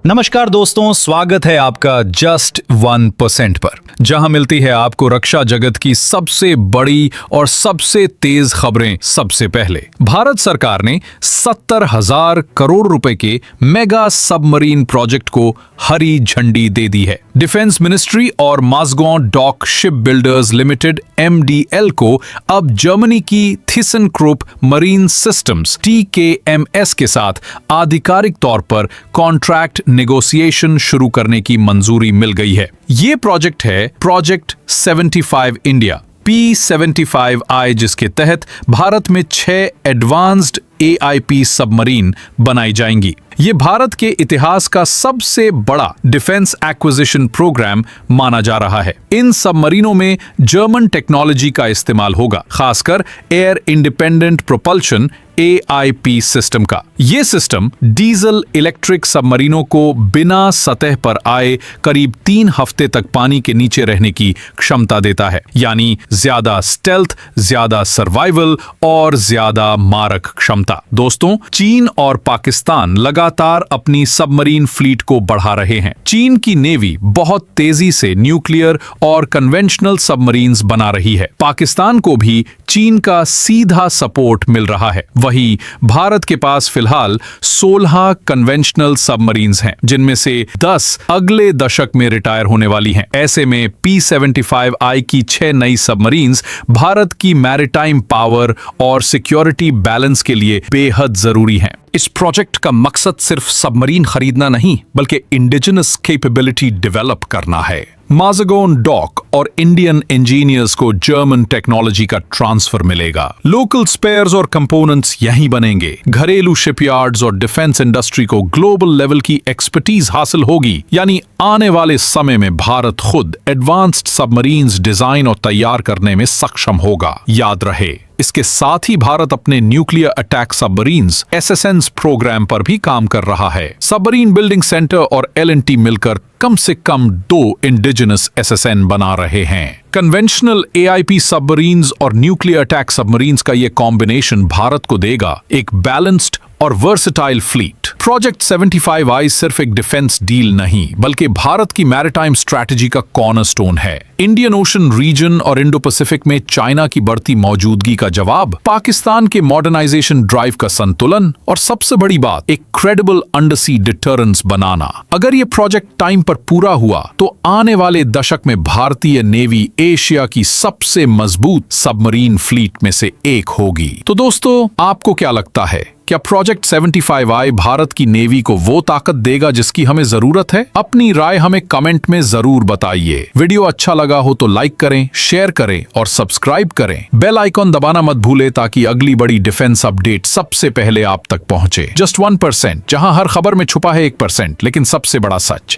नमस्कार दोस्तों, स्वागत है आपका जस्ट 1% पर, जहां मिलती है आपको रक्षा जगत की सबसे बड़ी और सबसे तेज खबरें सबसे पहले। भारत सरकार ने 70,000 करोड़ रुपए के मेगा सबमरीन प्रोजेक्ट को हरी झंडी दे दी है। डिफेंस मिनिस्ट्री और Mazagon dock ship builders limited MDL को अब जर्मनी की थिसनक्रुप मरीन सिस्टम्स TKMS के साथ आधिकारिक तौर पर कॉन्ट्रैक्ट नेगोशिएशन शुरू करने की मंजूरी मिल गई है। ये प्रोजेक्ट है प्रोजेक्ट 75 इंडिया P75I, जिसके तहत भारत में 6 एडवांस्ड AIP सबमरीन बनाई जाएंगी। ये भारत के इतिहास का सबसे बड़ा डिफेंस एक्विजिशन प्रोग्राम माना जा रहा है। इन सबमरीनों में जर्मन टेक्नोलॉजी का इस्तेमाल होगा, खासकर air independent propulsion AIP system का। ये सिस्टम डीजल इलेक्ट्रिक सबमरीनों को बिना सतह पर आए करीब 3 हफ्ते तक पानी के नीचे रहने की क्षमता देता है, यानी ज्यादा स्टेल्थ, ज्यादा सर्वाइवल और ज्यादा मारक क्षमता। दोस्तों, चीन और पाकिस्तान लगातार अपनी सबमरीन फ्लीट को बढ़ा रहे हैं। चीन की नेवी बहुत तेजी से न्यूक्लियर और कन्वेंशनल सबमरीन्स बना रही है। पाकिस्तान को भी चीन का सीधा सपोर्ट मिल रहा है। वहीं भारत के पास फिलहाल 16 कन्वेंशनल सबमरीन्स हैं, जिनमें से 10 अगले दशक में रिटायर होने वाली हैं। ऐसे में P75I की 6 नई सबमरीन्स भारत की मैरिटाइम पावर और सिक्योरिटी बैलेंस के लिए बेहद जरूरी हैं। इस प्रोजेक्ट का मकसद सिर्फ सबमरीन खरीदना नहीं, बल्कि इंडिजिनस कैपेबिलिटी डेवलप करना है। माजगांव डॉक और इंडियन इंजीनियर्स को जर्मन टेक्नोलॉजी का ट्रांसफर मिलेगा। लोकल स्पेयर्स और कंपोनेंट्स यहीं बनेंगे। घरेलू शिपयार्ड्स और डिफेंस इंडस्ट्री को ग्लोबल लेवल की एक्सपर्टीज हासिल होगी, यानी आने वाले समय में भारत खुद एडवांस्ड सबमरीन्स डिजाइन और तैयार करने में सक्षम होगा। याद रहे, इसके साथ ही भारत अपने nuclear attack submarines SSNs programme पर भी काम कर रहा है। सबमरीन बिल्डिंग सेंटर और L&T मिलकर कम से कम 2 इंडिजिनस SSN बना रहे हैं। कन्वेंशनल AIP सबमरीन्स और न्यूक्लियर अटैक सबमरीन्स का यह कॉम्बिनेशन भारत को देगा एक बैलेंस्ड और वर्सेटाइल फ्लीट। प्रोजेक्ट 75I सिर्फ एक डिफेंस डील नहीं, बल्कि भारत की मैरिटाइम स्ट्रैटेजी का कॉर्नरस्टोन है। इंडियन ओशन रीजन और इंडो पैसिफिक में चाइना की बढ़ती मौजूदगी का जवाब, पाकिस्तान के मॉडर्नाइजेशन ड्राइव का संतुलन और सबसे बड़ी बात, एक क्रेडिबल अंडरसी डिटरेंस बनाना। अगर ये प्रोजेक्ट टाइम पर पूरा हुआ तो आने वाले दशक में भारतीय नेवी एशिया की सबसे मजबूत सबमरीन फ्लीट में से एक होगी। तो दोस्तों, आपको क्या लगता है? क्या प्रोजेक्ट 75I भारत की नेवी को वो ताकत देगा जिसकी हमें जरूरत है? अपनी राय हमें कमेंट में जरूर बताइए। वीडियो अच्छा लगा हो तो लाइक करें, शेयर करें और सब्सक्राइब करें। बेल आइकॉन दबाना मत भूलें ताकि अगली बड़ी डिफेंस अपडेट सबसे पहले आप तक पहुंचे। जस्ट 1%, जहां हर खबर में छुपा है 1%, लेकिन सबसे बड़ा सच।